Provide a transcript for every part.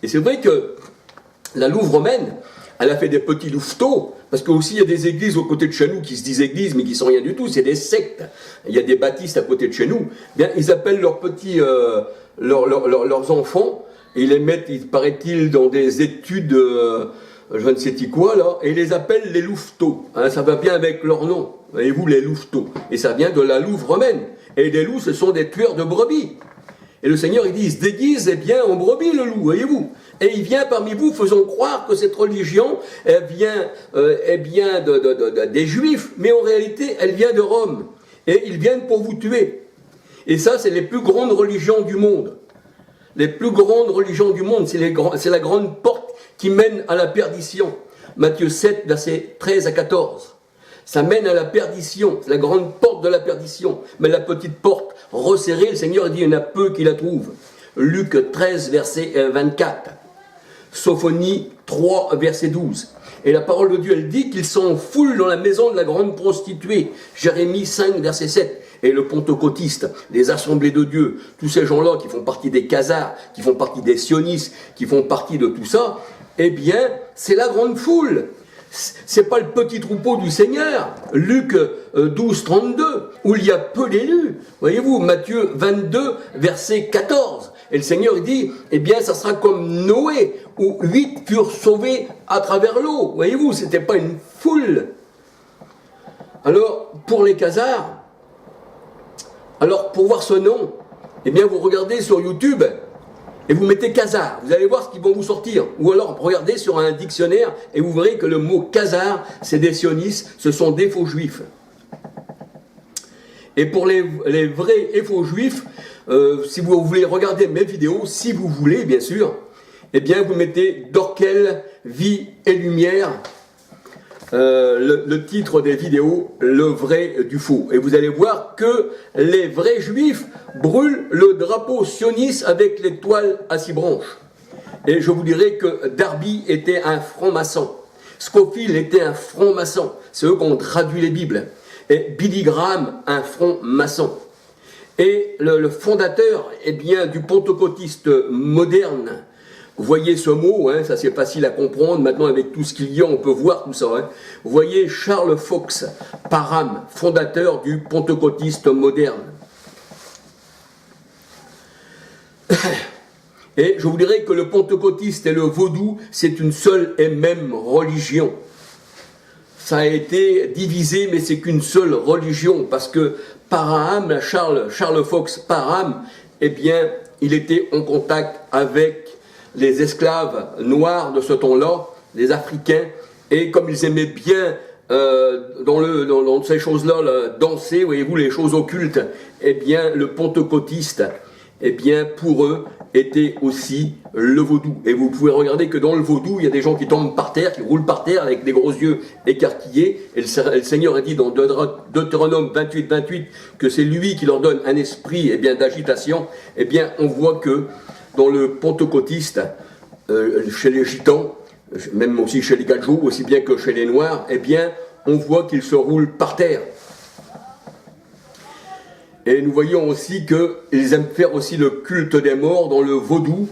Et c'est vrai que la Louve romaine, elle a fait des petits louveteaux, parce qu'aussi il y a des églises aux côtés de chez nous qui se disent églises, mais qui ne sont rien du tout, c'est des sectes. Il y a des baptistes à côté de chez nous. Bien, ils appellent leurs petits, leurs enfants, et ils les mettent, il paraît-il, dans des études, je ne sais quoi, là, et ils les appellent les louveteaux. Hein, ça va bien avec leur nom, voyez-vous, les louveteaux. Et ça vient de la Louve romaine. Et les loups, ce sont des tueurs de brebis. Et le Seigneur, il dit, il se déguise, eh bien, en brebis, le loup, voyez-vous. Et il vient parmi vous, faisant croire que cette religion, elle vient des Juifs, mais en réalité, elle vient de Rome. Et ils viennent pour vous tuer. Et ça, c'est les plus grandes religions du monde. Les plus grandes religions du monde, c'est la grande porte qui mène à la perdition. Matthieu 7, versets 13 à 14. Ça mène à la perdition, c'est la grande porte de la perdition. Mais la petite porte resserrée, le Seigneur dit, il y en a peu qui la trouvent. Luc 13, verset 24. Sophonie 3, verset 12. Et la parole de Dieu, elle dit qu'ils sont en foule dans la maison de la grande prostituée. Jérémie 5, verset 7. Et le pentecôtiste, les assemblées de Dieu, tous ces gens-là qui font partie des khazars, qui font partie des sionistes, qui font partie de tout ça, eh bien, c'est la grande foule. C'est pas le petit troupeau du Seigneur. Luc 12, 32, où il y a peu d'élus. Voyez-vous, Matthieu 22, verset 14. Et le Seigneur dit, eh bien, ça sera comme Noé, où 8 furent sauvés à travers l'eau. Voyez-vous, c'était pas une foule. Alors, pour les khazars, alors pour voir ce nom, eh bien, vous regardez sur YouTube et vous mettez khazar. Vous allez voir ce qu'ils vont vous sortir. Ou alors, regardez sur un dictionnaire et vous verrez que le mot khazar, c'est des sionistes, ce sont des faux juifs. Et pour les vrais et faux juifs, si vous voulez regarder mes vidéos, si vous voulez, bien sûr, eh bien, vous mettez Dorkel, Vie et Lumière, le titre des vidéos, le vrai du faux. Et vous allez voir que les vrais juifs brûlent le drapeau sioniste avec l'étoile à 6 branches. Et je vous dirais que Darby était un franc-maçon. Scofield était un franc-maçon. C'est eux qui ont traduit les Bibles. Et Billy Graham, un franc-maçon. Et le fondateur, eh bien, du pentecôtiste moderne, vous voyez ce mot, hein, ça c'est facile à comprendre, maintenant avec tout ce qu'il y a, on peut voir tout ça. Hein. Vous voyez Charles Fox Parham, fondateur du pentecôtiste moderne. Et je vous dirais que le pentecôtiste et le vaudou, c'est une seule et même religion. Ça a été divisé, mais c'est qu'une seule religion, parce que Parham, Charles Fox Parham, eh bien, il était en contact avec les esclaves noirs de ce temps-là, les Africains, et comme ils aimaient bien dans ces choses-là danser, voyez-vous, les choses occultes, eh bien, le pentecôtiste, eh bien, pour eux, était aussi le vaudou. Et vous pouvez regarder que dans le vaudou, il y a des gens qui tombent par terre, qui roulent par terre avec des gros yeux écarquillés. Et le Seigneur a dit dans Deutéronome 28, 28 que c'est lui qui leur donne un esprit, eh bien, d'agitation. Eh bien, on voit que dans le pentecôtiste, chez les gitans, même aussi chez les gadjous, aussi bien que chez les noirs, eh bien, on voit qu'ils se roulent par terre. Et nous voyons aussi qu'ils aiment faire aussi le culte des morts dans le vaudou.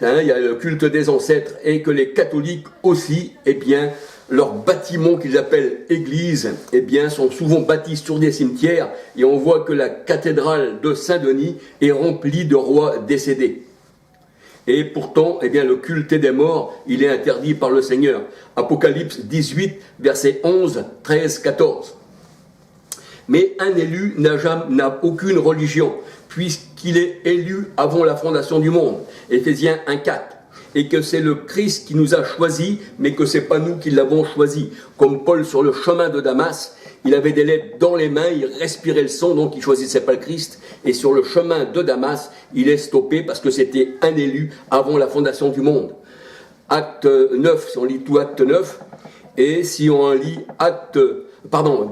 Hein, il y a le culte des ancêtres, et que les catholiques aussi, eh bien, leurs bâtiments qu'ils appellent églises, eh bien, sont souvent bâtis sur des cimetières, et on voit que la cathédrale de Saint-Denis est remplie de rois décédés. Et pourtant, eh bien, le culte des morts, il est interdit par le Seigneur. Apocalypse 18, versets 11, 13, 14. Mais un élu n'a aucune religion, puisqu'il est élu avant la fondation du monde. Éphésiens 1, 4. Et que c'est le Christ qui nous a choisis, mais que ce n'est pas nous qui l'avons choisi. Comme Paul sur le chemin de Damas, il avait des lettres dans les mains, il respirait le son, donc il ne choisissait pas le Christ. Et sur le chemin de Damas, il est stoppé parce que c'était un élu avant la fondation du monde. Acte 9, si on lit tout Acte 9, et si on lit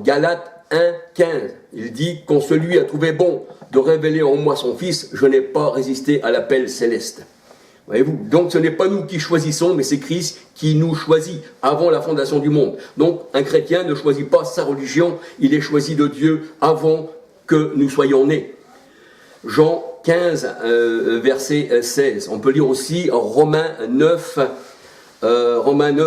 Galates 1, 15, il dit « Quand celui a trouvé bon de révéler en moi son Fils, je n'ai pas résisté à l'appel céleste. » Voyez-vous, donc ce n'est pas nous qui choisissons, mais c'est Christ qui nous choisit avant la fondation du monde. Donc un chrétien ne choisit pas sa religion, il est choisi de Dieu avant que nous soyons nés. Jean 15, verset 16. On peut lire aussi Romains 9,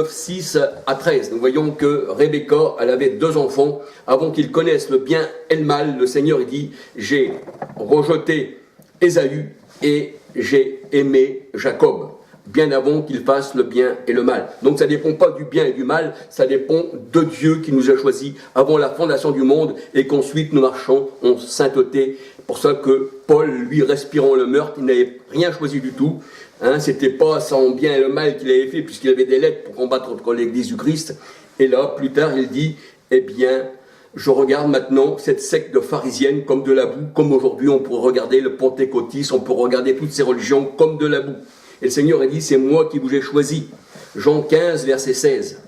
6 à 13. Nous voyons que Rebecca, elle avait 2 enfants. Avant qu'ils connaissent le bien et le mal, le Seigneur il dit, j'ai rejeté Ésaü et j'ai aimé Jacob, bien avant qu'il fasse le bien et le mal. Donc ça ne dépend pas du bien et du mal, ça dépend de Dieu qui nous a choisis avant la fondation du monde et qu'ensuite nous marchons en sainteté. Pour ça que Paul, lui, respirant le meurtre, il n'avait rien choisi du tout. Hein, c'était pas son bien et le mal qu'il avait fait, puisqu'il avait des lettres pour combattre contre l'Église du Christ. Et là, plus tard, il dit, eh bien, je regarde maintenant cette secte de pharisienne comme de la boue, comme aujourd'hui on pourrait regarder le pentecôtisme, on peut regarder toutes ces religions comme de la boue. Et le Seigneur a dit, c'est moi qui vous ai choisi. Jean 15, verset 16.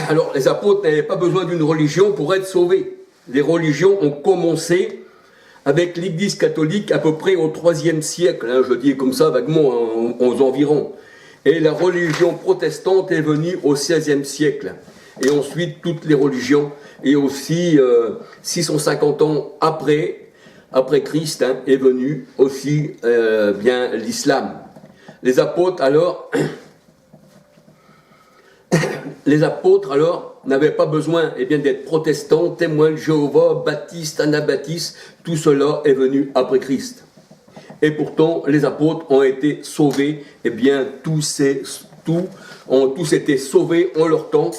Alors, les apôtres n'avaient pas besoin d'une religion pour être sauvés. Les religions ont commencé avec l'Église catholique à peu près au IIIe siècle, hein, je dis comme ça vaguement, hein, aux environs. Et la religion protestante est venue au XVIe siècle. Et ensuite, toutes les religions, et aussi 650 ans après Christ, hein, est venu aussi bien l'islam. Les apôtres alors n'avaient pas besoin d'être protestants, témoins de Jéhovah, baptistes, anabaptistes, tout cela est venu après Christ. Et pourtant, les apôtres ont été sauvés, tous été sauvés en leur temps,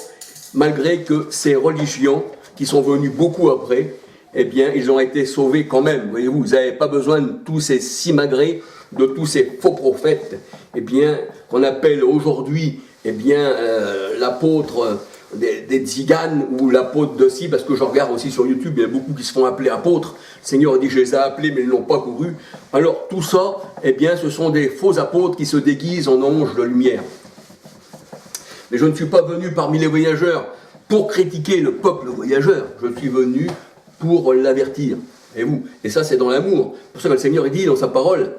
malgré que ces religions qui sont venues beaucoup après, ils ont été sauvés quand même. Voyez-vous, vous n'avez pas besoin de tous ces simagrées, de tous ces faux prophètes, qu'on appelle aujourd'hui, l'apôtre des tziganes ou l'apôtre de ci, parce que je regarde aussi sur YouTube, il y a beaucoup qui se font appeler apôtres. Le Seigneur a dit, je les ai appelés, mais ils ne l'ont pas couru. Alors tout ça, ce sont des faux apôtres qui se déguisent en anges de lumière. Mais je ne suis pas venu parmi les voyageurs pour critiquer le peuple voyageur, je suis venu pour l'avertir. Et vous, et ça c'est dans l'amour. C'est pour ça que le Seigneur dit dans sa parole,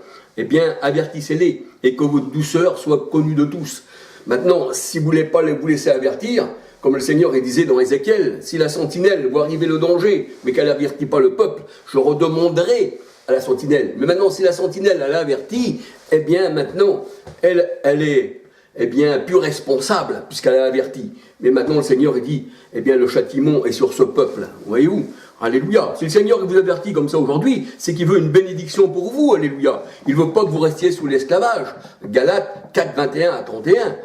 avertissez-les, et que votre douceur soit connue de tous. Maintenant, si vous ne voulez pas vous laisser avertir, comme le Seigneur disait dans Ézéchiel, si la sentinelle voit arriver le danger, mais qu'elle n'avertit pas le peuple, je redemanderai à la sentinelle. Mais maintenant, si la sentinelle elle avertit, maintenant, elle est plus responsable, puisqu'elle a averti. Mais maintenant, le Seigneur dit, le châtiment est sur ce peuple. Voyez-vous? Alléluia. Si le Seigneur vous avertit comme ça aujourd'hui, c'est qu'il veut une bénédiction pour vous. Alléluia. Il ne veut pas que vous restiez sous l'esclavage. Galates 4, 21 à 31.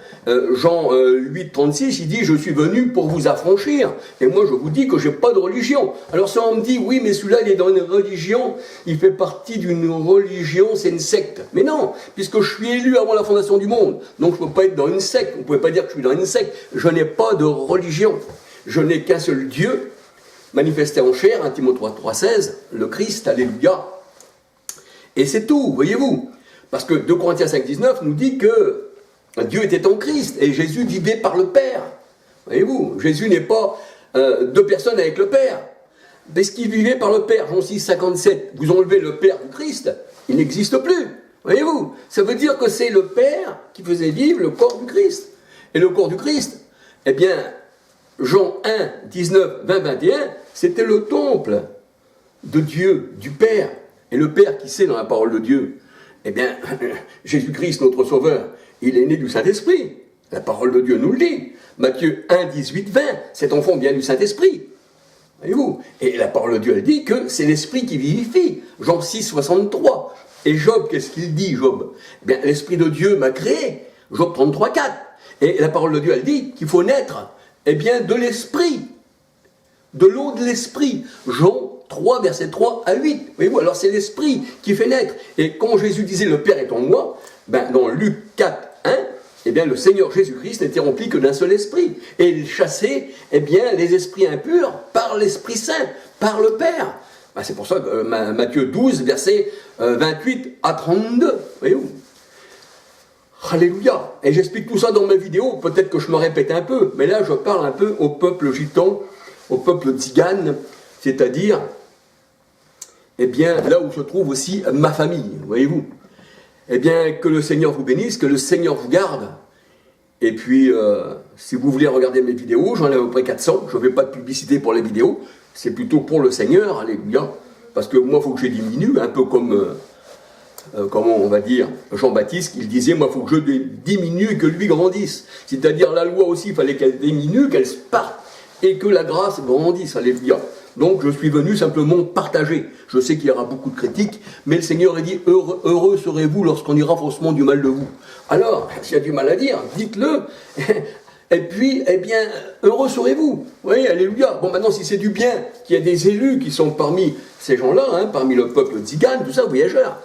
Jean 8, 36, il dit, je suis venu pour vous affranchir. Et moi, je vous dis que je n'ai pas de religion. Alors si on me dit, oui, mais celui-là, il est dans une religion, il fait partie d'une religion, c'est une secte. Mais non, puisque je suis élu avant la fondation du monde. Donc je ne peux pas être dans une secte. Vous ne pouvez pas dire que je suis dans une secte. Je n'ai pas de religion. Je n'ai qu'un seul Dieu, manifesté en chair, 1 Timothée 3,16, le Christ, alléluia. Et c'est tout, voyez-vous. Parce que 2 Corinthiens 5,19 nous dit que Dieu était en Christ et Jésus vivait par le Père. Voyez-vous, Jésus n'est pas 2 personnes avec le Père. Parce qu'il vivait par le Père. Jean 6, 57, vous enlevez le Père du Christ, il n'existe plus. Voyez-vous, ça veut dire que c'est le Père qui faisait vivre le corps du Christ. Et le corps du Christ, Jean 1, 19, 20, 21, c'était le temple de Dieu, du Père. Et le Père qui sait dans la parole de Dieu, Jésus-Christ, notre Sauveur, il est né du Saint-Esprit. La parole de Dieu nous le dit. Matthieu 1, 18, 20, cet enfant vient du Saint-Esprit. Voyez-vous? Et la parole de Dieu, elle dit que c'est l'Esprit qui vivifie. Jean 6, 63. Et Job, qu'est-ce qu'il dit, Job? L'Esprit de Dieu m'a créé. Job 33, 4. Et la parole de Dieu, elle dit qu'il faut naître de l'esprit, de l'eau de l'esprit. Jean 3, verset 3 à 8. Voyez-vous, alors c'est l'esprit qui fait naître. Et quand Jésus disait le Père est en moi, dans Luc 4, 1, le Seigneur Jésus-Christ n'était rempli que d'un seul esprit. Et il chassait les esprits impurs par l'Esprit Saint, par le Père. C'est pour ça que Matthieu 12, verset 28 à 32. Voyez-vous. Alléluia. Et j'explique tout ça dans mes vidéos, peut-être que je me répète un peu, mais là je parle un peu au peuple gitan, au peuple tzigane, c'est-à-dire, là où se trouve aussi ma famille, voyez-vous. Que le Seigneur vous bénisse, que le Seigneur vous garde. Et puis, si vous voulez regarder mes vidéos, j'en ai à peu près 400, je ne fais pas de publicité pour les vidéos, c'est plutôt pour le Seigneur, alléluia. parce que moi, il faut que je diminue, un peu comme, comment on va dire, Jean-Baptiste, il disait, moi, il faut que je diminue et que lui grandisse. C'est-à-dire, la loi aussi, il fallait qu'elle diminue, qu'elle se parte, et que la grâce grandisse, alléluia. Donc, je suis venu simplement partager. Je sais qu'il y aura beaucoup de critiques, mais le Seigneur a dit, heureux serez-vous lorsqu'on ira faussement du mal de vous. Alors, s'il y a du mal à dire, dites-le. Et puis, eh bien, heureux serez-vous. Oui, alléluia. Bon, maintenant, si c'est du bien, qu'il y a des élus qui sont parmi ces gens-là, hein, parmi le peuple tzigane, tout ça, voyageurs,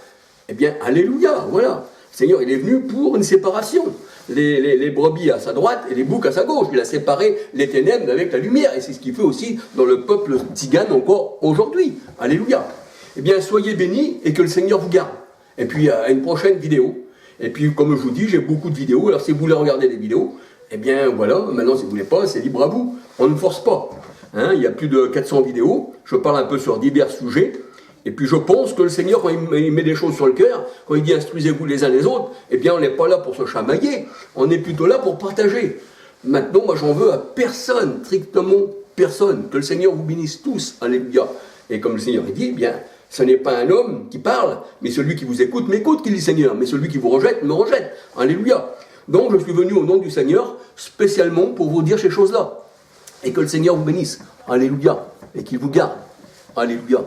eh bien, alléluia, voilà. Le Seigneur, il est venu pour une séparation. Les brebis à sa droite et les boucs à sa gauche. Il a séparé les ténèbres avec la lumière. Et c'est ce qu'il fait aussi dans le peuple tzigane encore aujourd'hui. Alléluia. Eh bien, soyez bénis et que le Seigneur vous garde. Et puis, à une prochaine vidéo. Et puis, comme je vous dis, j'ai beaucoup de vidéos. Alors, si vous voulez regarder les vidéos, eh bien, voilà. Maintenant, si vous ne voulez pas, c'est libre à vous. On ne force pas. Hein, il y a plus de 400 vidéos. Je parle un peu sur divers sujets. Et puis je pense que le Seigneur, quand il met des choses sur le cœur, quand il dit instruisez-vous les uns les autres, eh bien on n'est pas là pour se chamailler, on est plutôt là pour partager. Maintenant, moi j'en veux à personne, strictement personne, que le Seigneur vous bénisse tous, alléluia. Et comme le Seigneur dit, eh bien, ce n'est pas un homme qui parle, mais celui qui vous écoute m'écoute, qui dit Seigneur, mais celui qui vous rejette me rejette, alléluia. Donc je suis venu au nom du Seigneur, spécialement pour vous dire ces choses-là. Et que le Seigneur vous bénisse, alléluia, et qu'il vous garde, alléluia.